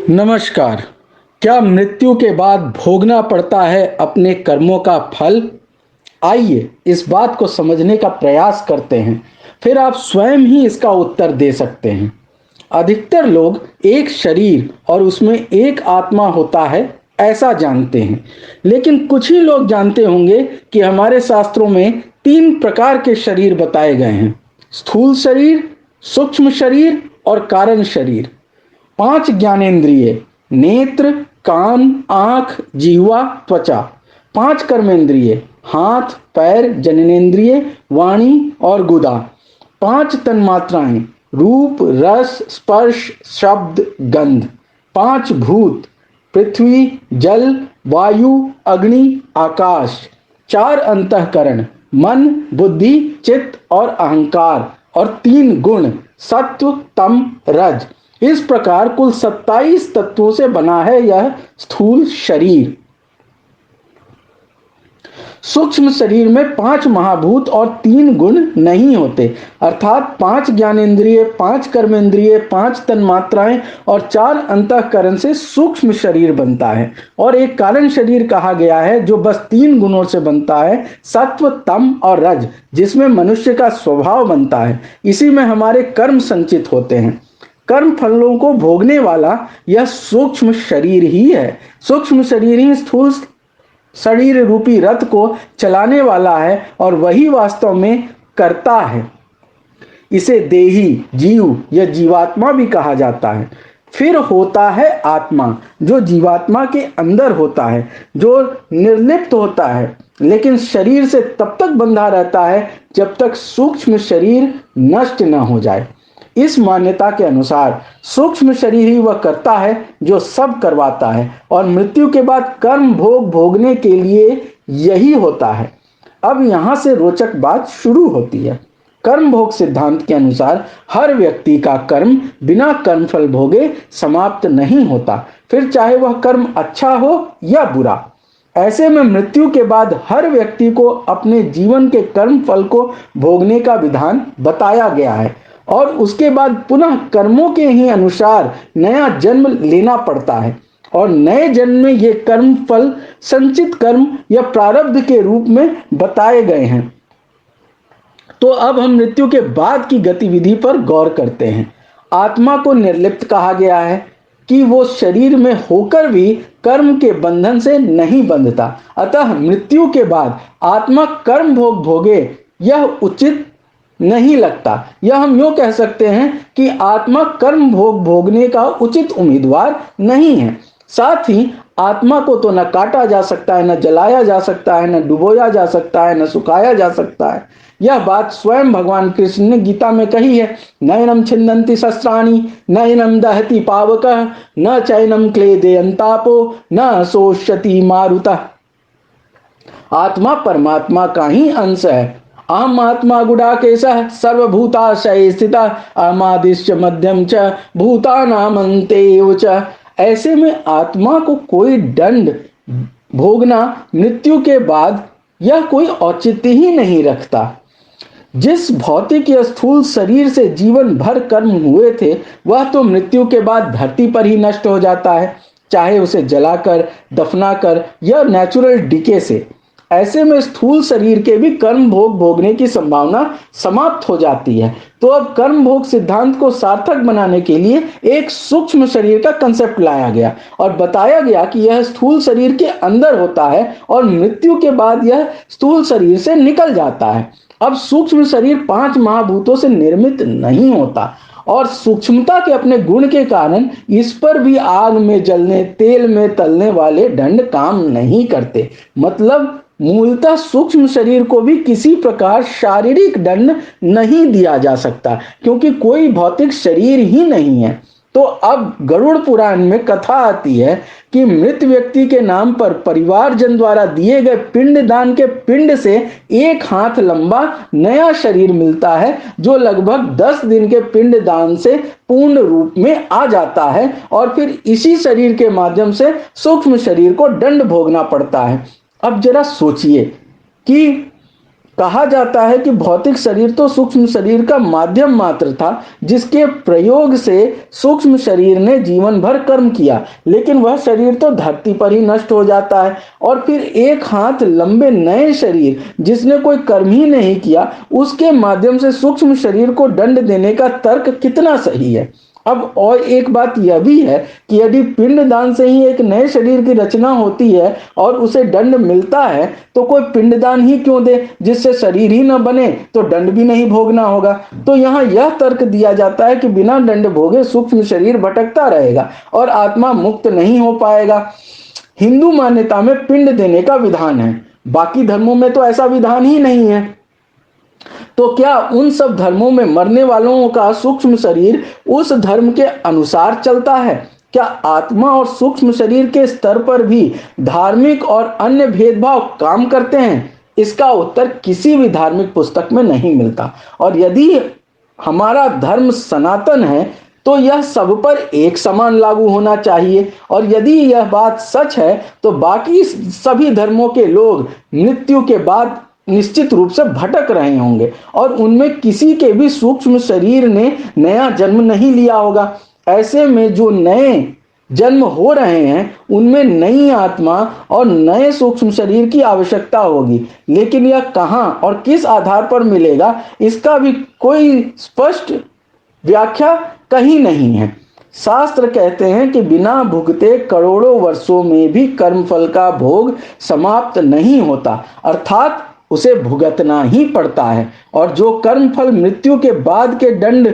नमस्कार। क्या मृत्यु के बाद भोगना पड़ता है अपने कर्मों का फल? आइए इस बात को समझने का प्रयास करते हैं, फिर आप स्वयं ही इसका उत्तर दे सकते हैं। अधिकतर लोग एक शरीर और उसमें एक आत्मा होता है ऐसा जानते हैं, लेकिन कुछ ही लोग जानते होंगे कि हमारे शास्त्रों में तीन प्रकार के शरीर बताए गए हैं: स्थूल शरीर, सूक्ष्म शरीर और कारण शरीर। पांच ज्ञानेंद्रिय: नेत्र, कान, आंख, जिह्वा, त्वचा। पांच कर्मेंद्रिय: हाथ, पैर, जननेंद्रिय, वाणी और गुदा। पांच तन्मात्राएं: रूप, रस, स्पर्श, शब्द, गंध। पांच भूत: पृथ्वी, जल, वायु, अग्नि, आकाश। चार अंतःकरण: मन, बुद्धि, चित्त और अहंकार। और तीन गुण: सत्व, तम, रज। इस प्रकार कुल 27 तत्वों से बना है यह स्थूल शरीर। सूक्ष्म शरीर में पांच महाभूत और तीन गुण नहीं होते, अर्थात पांच ज्ञानेंद्रिय, पांच कर्मेंद्रिय, पांच तन्मात्राएं और चार अंतःकरण से सूक्ष्म शरीर बनता है। और एक कारण शरीर कहा गया है जो बस तीन गुणों से बनता है: सत्व, तम और रज, जिसमें मनुष्य का स्वभाव बनता है। इसी में हमारे कर्म संचित होते हैं। कर्म फलों को भोगने वाला यह सूक्ष्म शरीर ही है। सूक्ष्म शरीर ही स्थूल शरीर रूपी रथ को चलाने वाला है और वही वास्तव में करता है। इसे देही, जीव या जीवात्मा भी कहा जाता है। फिर होता है आत्मा, जो जीवात्मा के अंदर होता है, जो निर्लिप्त होता है, लेकिन शरीर से तब तक बंधा रहता है जब तक सूक्ष्म शरीर नष्ट न हो जाए। इस मान्यता के अनुसार सूक्ष्म शरीर ही वह करता है जो सब करवाता है, और मृत्यु के बाद कर्म भोग भोगने के लिए यही होता है। अब यहां से रोचक बात शुरू होती है। कर्म भोग सिद्धांत के अनुसार हर व्यक्ति का कर्म बिना कर्मफल भोगे समाप्त नहीं होता, फिर चाहे वह कर्म अच्छा हो या बुरा। ऐसे में मृत्यु के बाद हर व्यक्ति को अपने जीवन के कर्म फल को भोगने का विधान बताया गया है, और उसके बाद पुनः कर्मों के ही अनुसार नया जन्म लेना पड़ता है। और नए जन्म में ये कर्म फल संचित कर्म या प्रारब्ध के रूप में बताए गए हैं। तो अब हम मृत्यु के बाद की गतिविधि पर गौर करते हैं। आत्मा को निर्लिप्त कहा गया है कि वो शरीर में होकर भी कर्म के बंधन से नहीं बंधता, अतः मृत्यु के बाद आत्मा कर्म भोग भोगे यह उचित नहीं लगता। यह हम यूं कह सकते हैं कि आत्मा कर्म भोग भोगने का उचित उम्मीदवार नहीं है। साथ ही आत्मा को तो न काटा जा सकता है, न जलाया जा सकता है, न डुबोया जा सकता है, न सुखाया जा सकता है। यह बात स्वयं भगवान कृष्ण ने गीता में कही है: नयनम छिन्दन्ति शस्त्राणि, नयनम दहति पावकः, न चैनम क्लेदयन्तापो, न शोष्यति मारुतः। आत्मा परमात्मा का ही अंश है। अहम आत्मा गुडाकेशः सर्वभूताशय स्थितः अहमादिश्च मध्यम च भूतानामन्तेव च। ऐसे में आत्मा को कोई दंड भोगना मृत्यु के बाद यह कोई औचित्य ही नहीं रखता। जिस भौतिक या स्थूल शरीर से जीवन भर कर्म हुए थे वह तो मृत्यु के बाद धरती पर ही नष्ट हो जाता है, चाहे उसे जलाकर, दफनाकर या नेचुरल डिके से। ऐसे में स्थूल शरीर के भी कर्म भोग भोगने की संभावना समाप्त हो जाती है। तो अब कर्म भोग सिद्धांत को सार्थक बनाने के लिए एक सूक्ष्म शरीर का कंसेप्ट लाया गया और बताया गया कि यह स्थूल शरीर के अंदर होता है और मृत्यु के बाद यह स्थूल शरीर से निकल जाता है। अब सूक्ष्म शरीर पांच महाभूतों से निर्मित नहीं होता, और सूक्ष्मता के अपने गुण के कारण इस पर भी आग में जलने, तेल में तलने वाले दंड काम नहीं करते। मतलब मूलतः सूक्ष्म शरीर को भी किसी प्रकार शारीरिक दंड नहीं दिया जा सकता, क्योंकि कोई भौतिक शरीर ही नहीं है। तो अब गरुड़ पुराण में कथा आती है कि मृत व्यक्ति के नाम पर परिवारजन द्वारा दिए गए पिंड दान के पिंड से एक हाथ लंबा नया शरीर मिलता है, जो लगभग 10 दिन के पिंड दान से पूर्ण रूप में आ जाता है, और फिर इसी शरीर के माध्यम से सूक्ष्म शरीर को दंड भोगना पड़ता है। अब जरा सोचिए कि कहा जाता है कि भौतिक शरीर तो सूक्ष्म शरीर का माध्यम मात्र था, जिसके प्रयोग से सूक्ष्म शरीर ने जीवन भर कर्म किया, लेकिन वह शरीर तो धरती पर ही नष्ट हो जाता है। और फिर एक हाथ लंबे नए शरीर, जिसने कोई कर्म ही नहीं किया, उसके माध्यम से सूक्ष्म शरीर को दंड देने का तर्क कितना सही है। अब और एक बात यह भी है कि यदि पिंडदान से ही एक नए शरीर की रचना होती है और उसे दंड मिलता है, तो कोई पिंडदान ही क्यों दे जिससे शरीर ही न बने, तो दंड भी नहीं भोगना होगा। तो यहाँ यह तर्क दिया जाता है कि बिना दंड भोगे सूक्ष्म शरीर भटकता रहेगा और आत्मा मुक्त नहीं हो पाएगा। हिंदू मान्यता में पिंड देने का विधान है, बाकी धर्मों में तो ऐसा विधान ही नहीं है। तो क्या उन सब धर्मों में मरने वालों का सूक्ष्म शरीर उस धर्म के अनुसार चलता है? क्या आत्मा और सूक्ष्म शरीर के स्तर पर भी धार्मिक और अन्य भेदभाव काम करते हैं? इसका उत्तर किसी भी धार्मिक पुस्तक में नहीं मिलता। और यदि हमारा धर्म सनातन है तो यह सब पर एक समान लागू होना चाहिए। और यदि यह बात सच है तो बाकी सभी धर्मों के लोग मृत्यु के बाद निश्चित रूप से भटक रहे होंगे और उनमें किसी के भी सूक्ष्म शरीर ने नया जन्म नहीं लिया होगा। ऐसे में जो नए जन्म हो रहे हैं उनमें नई आत्मा और नए सूक्ष्म शरीर की आवश्यकता होगी, लेकिन यह कहां और किस आधार पर मिलेगा, इसका भी कोई स्पष्ट व्याख्या कहीं नहीं है। शास्त्र कहते हैं कि बिना भुगते करोड़ों वर्षों में भी कर्मफल का भोग समाप्त नहीं होता, अर्थात उसे भुगतना ही पड़ता है। और जो कर्मफल मृत्यु के बाद के दंड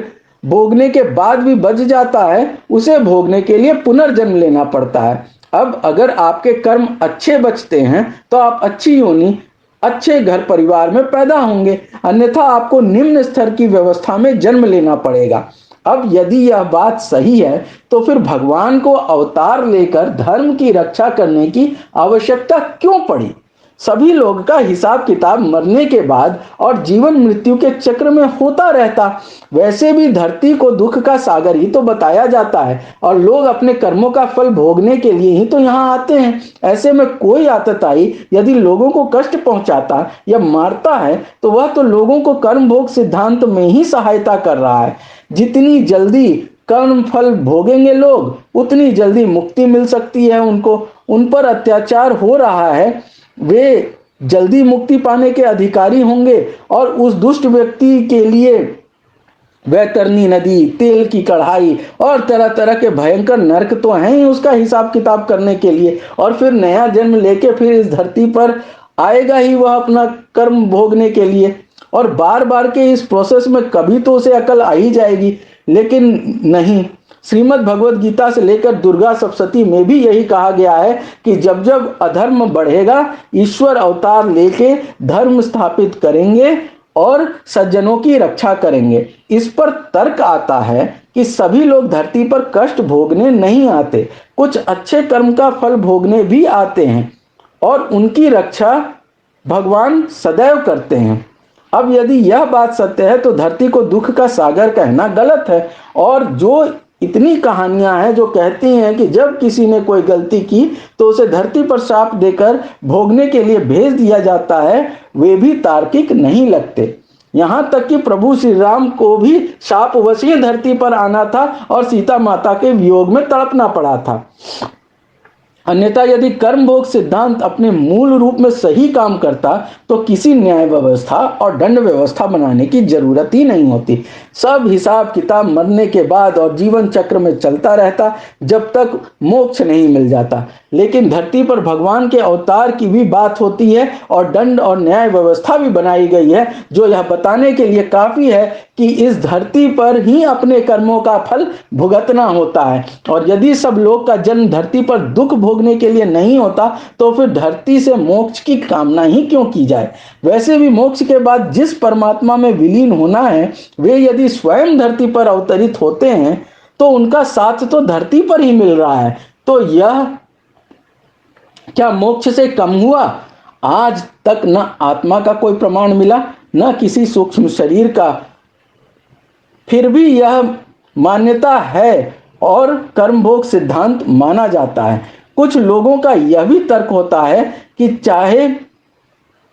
भोगने के बाद भी बच जाता है, उसे भोगने के लिए पुनर्जन्म लेना पड़ता है। अब अगर आपके कर्म अच्छे बचते हैं तो आप अच्छी योनि, अच्छे घर परिवार में पैदा होंगे, अन्यथा आपको निम्न स्तर की व्यवस्था में जन्म लेना पड़ेगा। अब यदि यह बात सही है तो फिर भगवान को अवतार लेकर धर्म की रक्षा करने की आवश्यकता क्यों पड़ी? सभी लोग का हिसाब किताब मरने के बाद और जीवन मृत्यु के चक्र में होता रहता। वैसे भी धरती को दुख का सागर ही तो बताया जाता है और लोग अपने कर्मों का फल भोगने के लिए ही तो यहाँ आते हैं। ऐसे में कोई आतताई यदि लोगों को कष्ट पहुंचाता या मारता है तो वह तो लोगों को कर्म भोग सिद्धांत में ही सहायता कर रहा है। जितनी जल्दी कर्म फल भोगेंगे लोग, उतनी जल्दी मुक्ति मिल सकती है उनको। उन पर अत्याचार हो रहा है, वे जल्दी मुक्ति पाने के अधिकारी होंगे और उस दुष्ट व्यक्ति के लिए वैतरणी नदी, तेल की कढ़ाई और तरह तरह के भयंकर नरक तो हैं ही उसका हिसाब किताब करने के लिए। और फिर नया जन्म लेके फिर इस धरती पर आएगा ही वह अपना कर्म भोगने के लिए। और बार बार के इस प्रोसेस में कभी तो उसे अकल आ ही जाएगी, लेकिन नहीं। श्रीमद् भगवत गीता से लेकर दुर्गा सप्तशती में भी यही कहा गया है कि जब जब अधर्म बढ़ेगा, ईश्वर अवतार लेके धर्म स्थापित करेंगे और सज्जनों की रक्षा करेंगे। इस पर तर्क आता है कि सभी लोग धरती पर कष्ट भोगने नहीं आते, कुछ अच्छे कर्म का फल भोगने भी आते हैं और उनकी रक्षा भगवान सदैव करते हैं। अब यदि यह बात सत्य है तो धरती को दुख का सागर कहना गलत है। और जो इतनी कहानियां हैं जो कहती हैं कि जब किसी ने कोई गलती की तो उसे धरती पर शाप देकर भोगने के लिए भेज दिया जाता है, वे भी तार्किक नहीं लगते। यहां तक कि प्रभु श्री राम को भी शापवश ही धरती पर आना था और सीता माता के वियोग में तड़पना पड़ा था। अन्यथा यदि कर्म भोग सिद्धांत अपने मूल रूप में सही काम करता तो किसी न्याय व्यवस्था और दंड व्यवस्था बनाने की जरूरत ही नहीं होती। सब हिसाब किताब मरने के बाद और जीवन चक्र में चलता रहता जब तक मोक्ष नहीं मिल जाता। लेकिन धरती पर भगवान के अवतार की भी बात होती है और दंड और न्याय व्यवस्था भी बनाई गई है, जो यह बताने के लिए काफी है कि इस धरती पर ही अपने कर्मों का फल भुगतना होता है। और यदि सब लोग का जन्म धरती पर दुख भोगने के लिए नहीं होता तो फिर धरती से मोक्ष की कामना ही क्यों की जाए? वैसे भी मोक्ष के बाद जिस परमात्मा में विलीन होना है, वे यदि स्वयं धरती पर अवतरित होते हैं तो उनका साथ तो धरती पर ही मिल रहा है। तो यह क्या मोक्ष से कम हुआ? आज तक न आत्मा का कोई प्रमाण मिला, न किसी सूक्ष्म शरीर का। फिर भी यह मान्यता है और कर्मभोग सिद्धांत माना जाता है। कुछ लोगों का यह भी तर्क होता है कि चाहे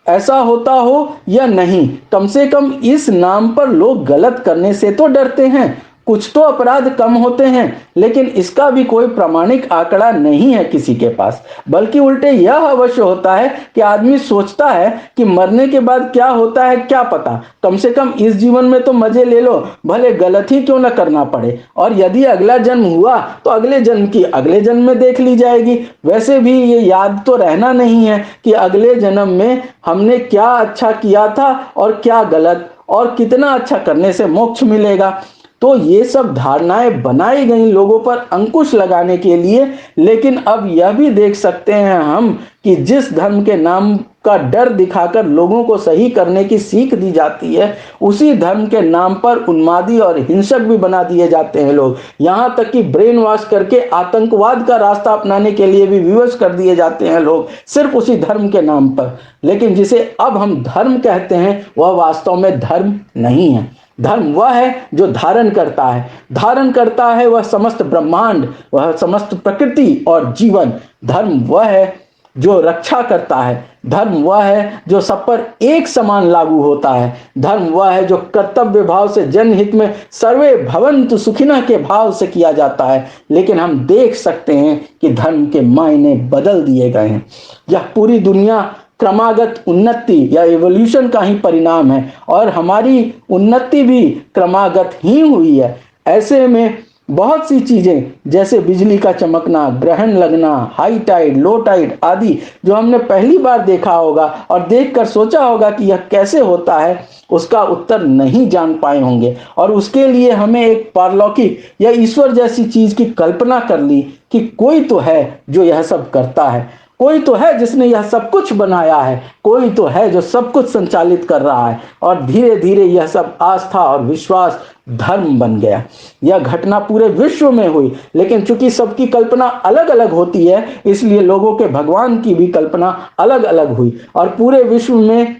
ऐसा होता हो या नहीं, कम से कम इस नाम पर लोग गलत करने से तो डरते हैं। कुछ तो अपराध कम होते हैं, लेकिन इसका भी कोई प्रामाणिक आंकड़ा नहीं है किसी के पास। बल्कि उल्टे यह अवश्य होता है कि आदमी सोचता है कि मरने के बाद क्या होता है क्या पता, कम से कम इस जीवन में तो मजे ले लो, भले गलत ही क्यों न करना पड़े, और यदि अगला जन्म हुआ तो अगले जन्म की अगले जन्म में देख ली जाएगी। वैसे भी ये याद तो रहना नहीं है कि अगले जन्म में हमने क्या अच्छा किया था और क्या गलत, और कितना अच्छा करने से मोक्ष मिलेगा। तो ये सब धारणाएं बनाई गई लोगों पर अंकुश लगाने के लिए। लेकिन अब यह भी देख सकते हैं हम कि जिस धर्म के नाम का डर दिखाकर लोगों को सही करने की सीख दी जाती है, उसी धर्म के नाम पर उन्मादी और हिंसक भी बना दिए जाते हैं लोग। यहाँ तक कि ब्रेन वॉश करके आतंकवाद का रास्ता अपनाने के लिए भी विवश कर दिए जाते हैं लोग, सिर्फ उसी धर्म के नाम पर। लेकिन जिसे अब हम धर्म कहते हैं, वह वास्तव में धर्म नहीं है। धर्म वह है जो धारण करता है, धारण करता है वह समस्त ब्रह्मांड, वह समस्त प्रकृति और जीवन। धर्म वह है जो रक्षा करता है, धर्म वह है जो सब पर एक समान लागू होता है, धर्म वह है जो कर्तव्य भाव से जनहित में सर्वे भवन्तु सुखिनः के भाव से किया जाता है। लेकिन हम देख सकते हैं कि धर्म के मायने बदल दिए गए हैं। यह पूरी दुनिया क्रमागत उन्नति या एवोल्यूशन का ही परिणाम है, और हमारी उन्नति भी क्रमागत ही हुई है। ऐसे में बहुत सी चीजें जैसे बिजली का चमकना, ग्रहण लगना, हाई टाइड, लो टाइड आदि, जो हमने पहली बार देखा होगा और देखकर सोचा होगा कि यह कैसे होता है, उसका उत्तर नहीं जान पाए होंगे। और उसके लिए हमें एक पारलौकिक या ईश्वर जैसी चीज की कल्पना कर ली कि कोई तो है जो यह सब करता है, कोई तो है जिसने यह सब कुछ बनाया है, कोई तो है जो सब कुछ संचालित कर रहा है। और धीरे धीरे यह सब आस्था और विश्वास धर्म बन गया। यह घटना पूरे विश्व में हुई, लेकिन चूंकि सबकी कल्पना अलग अलग होती है, इसलिए लोगों के भगवान की भी कल्पना अलग अलग हुई, और पूरे विश्व में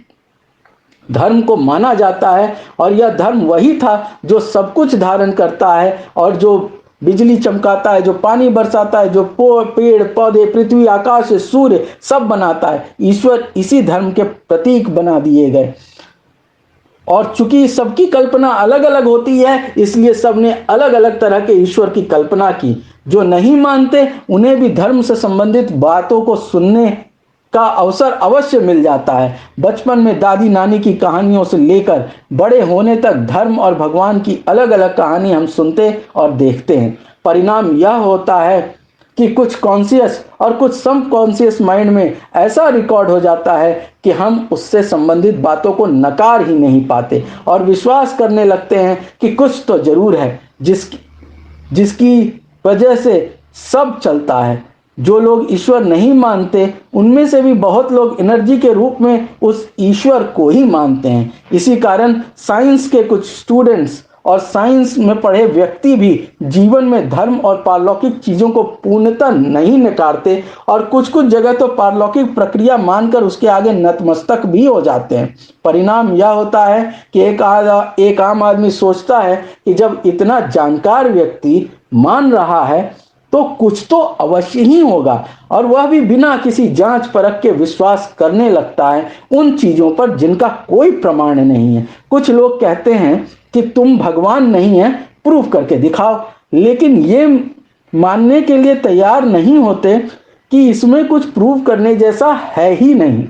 धर्म को माना जाता है। और यह धर्म वही था जो सब कुछ धारण करता है, और जो बिजली चमकाता है, जो पानी बरसाता है, जो पेड़ पौधे, पृथ्वी, आकाश, सूर्य सब बनाता है। ईश्वर इसी धर्म के प्रतीक बना दिए गए। और चूंकि सबकी कल्पना अलग अलग होती है, इसलिए सबने अलग अलग तरह के ईश्वर की कल्पना की। जो नहीं मानते उन्हें भी धर्म से संबंधित बातों को सुनने का अवसर अवश्य मिल जाता है। बचपन में दादी नानी की कहानियों से लेकर बड़े होने तक धर्म और भगवान की अलग अलग कहानी हम सुनते और देखते हैं। परिणाम यह होता है कि कुछ कॉन्शियस और कुछ सब कॉन्शियस माइंड में ऐसा रिकॉर्ड हो जाता है कि हम उससे संबंधित बातों को नकार ही नहीं पाते, और विश्वास करने लगते हैं कि कुछ तो जरूर है जिसकी वजह से सब चलता है। जो लोग ईश्वर नहीं मानते, उनमें से भी बहुत लोग एनर्जी के रूप में उस ईश्वर को ही मानते हैं। इसी कारण साइंस के कुछ स्टूडेंट्स और साइंस में पढ़े व्यक्ति भी जीवन में धर्म और पारलौकिक चीज़ों को पूर्णतः नहीं नकारते, और कुछ कुछ जगह तो पारलौकिक प्रक्रिया मानकर उसके आगे नतमस्तक भी हो जाते हैं। परिणाम यह होता है कि एक आम आदमी सोचता है कि जब इतना जानकार व्यक्ति मान रहा है तो कुछ तो अवश्य ही होगा, और वह भी बिना किसी जांच परख के विश्वास करने लगता है उन चीज़ों पर जिनका कोई प्रमाण नहीं है। कुछ लोग कहते हैं कि तुम भगवान नहीं है, प्रूफ करके दिखाओ, लेकिन ये मानने के लिए तैयार नहीं होते कि इसमें कुछ प्रूव करने जैसा है ही नहीं,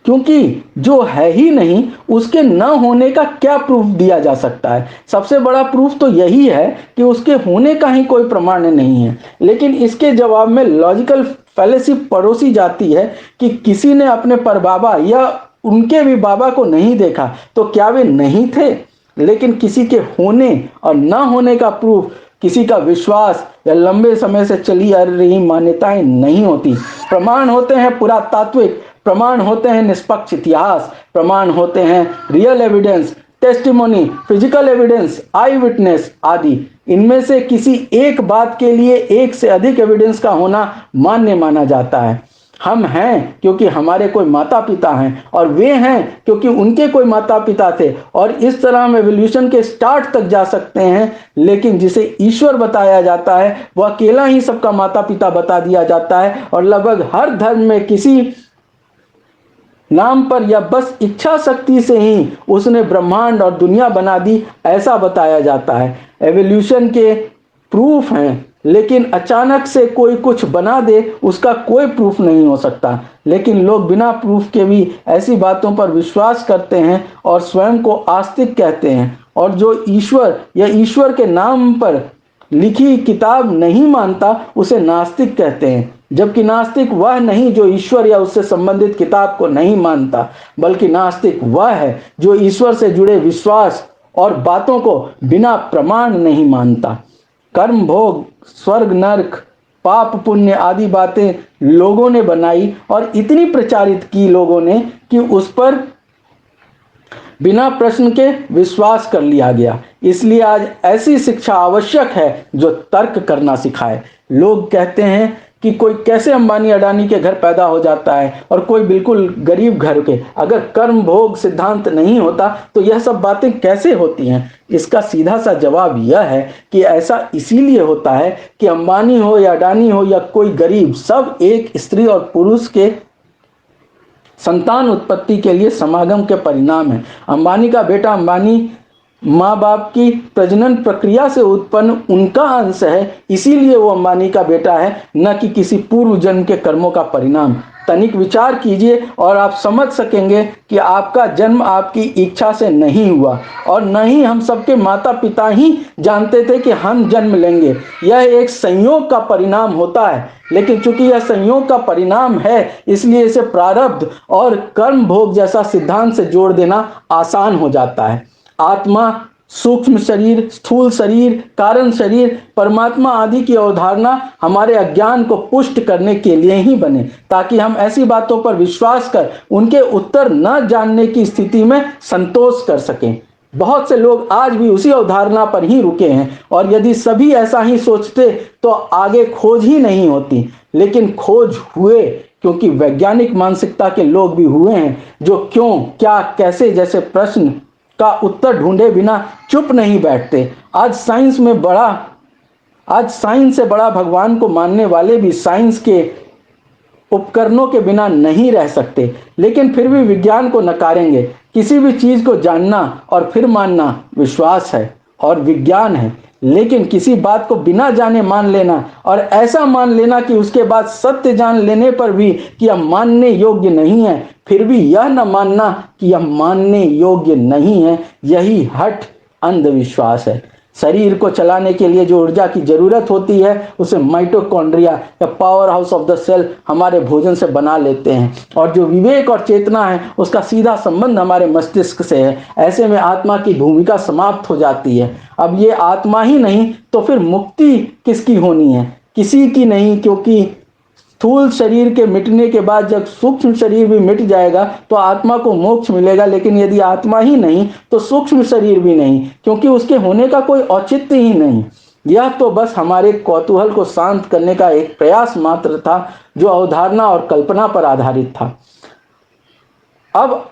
क्योंकि जो है ही नहीं उसके न होने का क्या प्रूफ दिया जा सकता है। सबसे बड़ा प्रूफ तो यही है कि उसके होने का ही कोई प्रमाण नहीं है। लेकिन इसके जवाब में लॉजिकल फैलेसी परोसी जाती है कि किसी ने अपने परबाबा या उनके भी बाबा को नहीं देखा, तो क्या वे नहीं थे? लेकिन किसी के होने और न होने का प्रूफ किसी का विश्वास या लंबे समय से चली आ रही मान्यताएं नहीं होती। प्रमाण होते हैं पुरातात्विक, प्रमाण होते हैं निष्पक्ष इतिहास, प्रमाण होते हैं real evidence, testimony, physical evidence, eyewitness आदि। इनमें से किसी एक बात के लिए एक से अधिक एविडेंस का होना मान्य माना जाता है। हम हैं क्योंकि हमारे कोई माता पिता हैं, और वे हैं क्योंकि उनके कोई माता पिता थे, और इस तरह हम एवोल्यूशन के स्टार्ट तक जा सकते हैं। लेकिन जिसे ईश्वर बताया जाता है वह अकेला ही सबका माता पिता बता दिया जाता है, और लगभग हर धर्म में किसी नाम पर या बस इच्छा शक्ति से ही उसने ब्रह्मांड और दुनिया बना दी, ऐसा बताया जाता है। एवोल्यूशन के प्रूफ हैं, लेकिन अचानक से कोई कुछ बना दे उसका कोई प्रूफ नहीं हो सकता। लेकिन लोग बिना प्रूफ के भी ऐसी बातों पर विश्वास करते हैं और स्वयं को आस्तिक कहते हैं। और जो ईश्वर या ईश्वर के नाम पर लिखी किताब नहीं मानता उसे नास्तिक कहते हैं। जबकि नास्तिक वह नहीं जो ईश्वर या उससे संबंधित किताब को नहीं मानता, बल्कि नास्तिक वह है जो ईश्वर से जुड़े विश्वास और बातों को बिना प्रमाण नहीं मानता। कर्म भोग, स्वर्ग नरक, पाप पुण्य आदि बातें लोगों ने बनाई और इतनी प्रचारित की लोगों ने कि उस पर बिना प्रश्न के विश्वास कर लिया गया। इसलिए आज ऐसी शिक्षा आवश्यक है जो तर्क करना सिखाए। लोग कहते हैं कि कोई कैसे अंबानी अडानी के घर पैदा हो जाता है और कोई बिल्कुल गरीब घर के। अगर कर्म भोग सिद्धांत नहीं होता तो यह सब बातें कैसे होती हैं? इसका सीधा सा जवाब यह है कि ऐसा इसीलिए होता है कि अंबानी हो या अडानी हो या कोई गरीब, सब एक स्त्री और पुरुष के संतान उत्पत्ति के लिए समागम के परिणाम है। अंबानी का बेटा अंबानी माँ बाप की प्रजनन प्रक्रिया से उत्पन्न उनका अंश है, इसीलिए वो अंबानी का बेटा है, न कि किसी पूर्व जन्म के कर्मों का परिणाम। तनिक विचार कीजिए और आप समझ सकेंगे कि आपका जन्म आपकी इच्छा से नहीं हुआ और न ही हम सबके माता पिता ही जानते थे कि हम जन्म लेंगे। यह एक संयोग का परिणाम होता है, लेकिन चूंकि यह संयोग का परिणाम है इसलिए इसे प्रारब्ध और कर्म भोग जैसा सिद्धांत से जोड़ देना आसान हो जाता है। आत्मा, सूक्ष्म शरीर, स्थूल शरीर, कारण शरीर, परमात्मा आदि की अवधारणा हमारे अज्ञान को पुष्ट करने के लिए ही बने, ताकि हम ऐसी बातों पर विश्वास कर उनके उत्तर न जानने की स्थिति में संतोष कर सकें। बहुत से लोग आज भी उसी अवधारणा पर ही रुके हैं और यदि सभी ऐसा ही सोचते तो आगे खोज ही नहीं होती। लेकिन खोज हुए, क्योंकि वैज्ञानिक मानसिकता के लोग भी हुए हैं जो क्यों, क्या, कैसे जैसे प्रश्न का उत्तर ढूंढे बिना चुप नहीं बैठते। आज साइंस से बड़ा भगवान को मानने वाले भी साइंस के उपकरणों के बिना नहीं रह सकते, लेकिन फिर भी विज्ञान को नकारेंगे। किसी भी चीज को जानना और फिर मानना विश्वास है और विज्ञान है, लेकिन किसी बात को बिना जाने मान लेना और ऐसा मान लेना कि उसके बाद सत्य जान लेने पर भी कि यह मानने योग्य नहीं है, फिर भी यह न मानना कि यह मानने योग्य नहीं है, यही हठ अंधविश्वास है। शरीर को चलाने के लिए जो ऊर्जा की जरूरत होती है उसे माइटोकॉन्ड्रिया या powerhouse of the cell हमारे भोजन से बना लेते हैं, और जो विवेक और चेतना है उसका सीधा संबंध हमारे मस्तिष्क से है। ऐसे में आत्मा की भूमिका समाप्त हो जाती है। अब ये आत्मा ही नहीं तो फिर मुक्ति किसकी होनी है? किसी की नहीं, क्योंकि स्थूल शरीर के मिटने के बाद जब सूक्ष्म शरीर भी मिट जाएगा तो आत्मा को मोक्ष मिलेगा। लेकिन यदि आत्मा ही नहीं तो सूक्ष्म शरीर भी नहीं, क्योंकि उसके होने का कोई औचित्य ही नहीं। यह तो बस हमारे कौतूहल को शांत करने का एक प्रयास मात्र था जो अवधारणा और कल्पना पर आधारित था। अब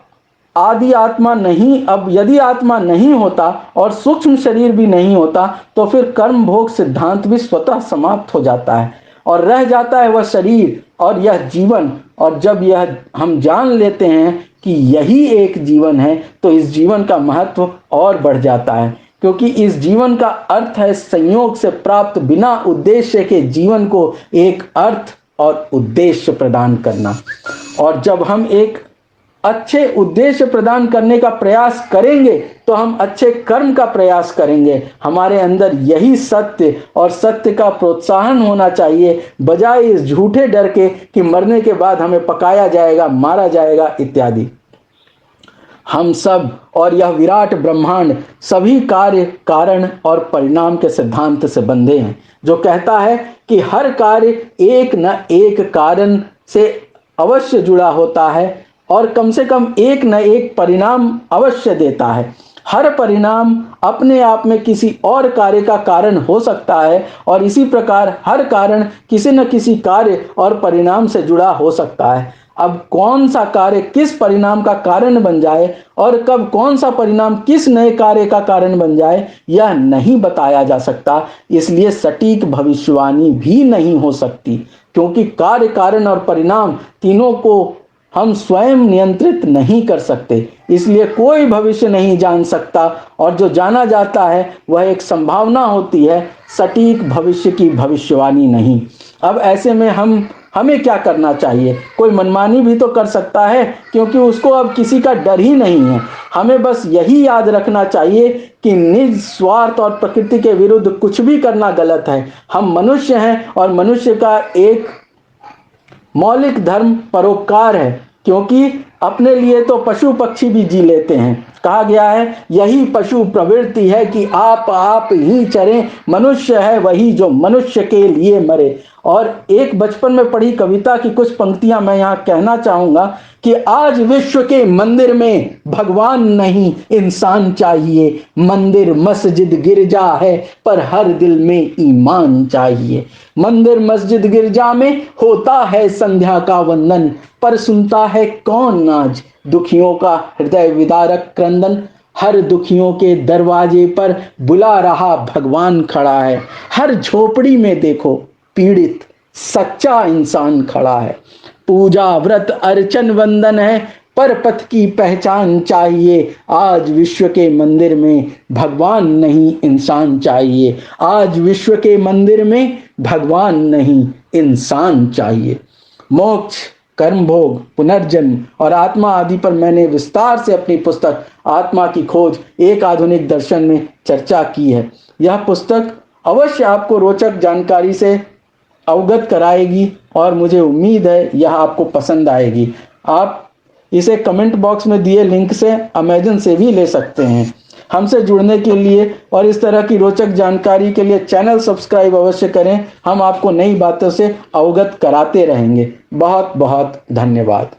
यदि आत्मा नहीं होता और सूक्ष्म शरीर भी नहीं होता तो फिर कर्म भोग सिद्धांत भी स्वतः समाप्त हो जाता है और रह जाता है वह शरीर और यह जीवन। और जब यह हम जान लेते हैं कि यही एक जीवन है तो इस जीवन का महत्व और बढ़ जाता है, क्योंकि इस जीवन का अर्थ है संयोग से प्राप्त बिना उद्देश्य के जीवन को एक अर्थ और उद्देश्य प्रदान करना। और जब हम एक अच्छे उद्देश्य प्रदान करने का प्रयास करेंगे तो हम अच्छे कर्म का प्रयास करेंगे। हमारे अंदर यही सत्य और सत्य का प्रोत्साहन होना चाहिए, बजाय इस झूठे डर के कि मरने के बाद हमें पकाया जाएगा, मारा जाएगा इत्यादि। हम सब और यह विराट ब्रह्मांड सभी कार्य कारण और परिणाम के सिद्धांत से बंधे हैं, जो कहता है कि हर कार्य एक न एक कारण से अवश्य जुड़ा होता है और कम से कम एक न एक परिणाम अवश्य देता है। हर परिणाम अपने आप में किसी और कार्य का कारण हो सकता है और इसी प्रकार हर कारण किसी न किसी कार्य और परिणाम से जुड़ा हो सकता है। अब कौन सा कार्य किस परिणाम का कारण बन जाए और कब कौन सा परिणाम किस नए कार्य का कारण बन जाए यह नहीं बताया जा सकता। इसलिए सटीक भविष्यवाणी भी नहीं हो सकती, क्योंकि कार्य कारण और परिणाम तीनों को हम स्वयं नियंत्रित नहीं कर सकते, इसलिए कोई भविष्य नहीं जान सकता, और जो जाना जाता है वह एक संभावना होती है, सटीक भविष्य की भविष्यवाणी नहीं। अब ऐसे में हमें क्या करना चाहिए? कोई मनमानी भी तो कर सकता है, क्योंकि उसको अब किसी का डर ही नहीं है। हमें बस यही याद रखना चाहिए कि निज स्वार्थ और प्रकृति के विरुद्ध कुछ भी करना गलत है। हम मनुष्य हैं और मनुष्य का एक मौलिक धर्म परोपकार है, क्योंकि अपने लिए तो पशु पक्षी भी जी लेते हैं। कहा गया है, यही पशु प्रवृत्ति है कि आप ही चरें, मनुष्य है वही जो मनुष्य के लिए मरे। और एक बचपन में पढ़ी कविता की कुछ पंक्तियां मैं यहाँ कहना चाहूंगा कि आज विश्व के मंदिर में भगवान नहीं इंसान चाहिए, मंदिर मस्जिद गिरजा है पर हर दिल में ईमान चाहिए। मंदिर मस्जिद गिरजा में होता है संध्या का वंदन, पर सुनता है कौन आज दुखियों का हृदय विदारक क्रंदन। हर दुखियों के दरवाजे पर बुला रहा भगवान खड़ा है, हर झोपड़ी में देखो पीड़ित सच्चा इंसान खड़ा है। पूजा व्रत अर्चन वंदन है, पर पथ की पहचान चाहिए। आज विश्व के मंदिर में भगवान नहीं इंसान चाहिए, आज विश्व के मंदिर में भगवान नहीं इंसान चाहिए। मोक्ष, कर्म भोग, पुनर्जन्म और आत्मा आदि पर मैंने विस्तार से अपनी पुस्तक आत्मा की खोज एक आधुनिक दर्शन में चर्चा की है। यह पुस्तक अवश्य आपको रोचक जानकारी से अवगत कराएगी और मुझे उम्मीद है यह आपको पसंद आएगी। आप इसे कमेंट बॉक्स में दिए लिंक से अमेज़न से भी ले सकते हैं। हमसे जुड़ने के लिए और इस तरह की रोचक जानकारी के लिए चैनल सब्सक्राइब अवश्य करें। हम आपको नई बातों से अवगत कराते रहेंगे। बहुत बहुत धन्यवाद।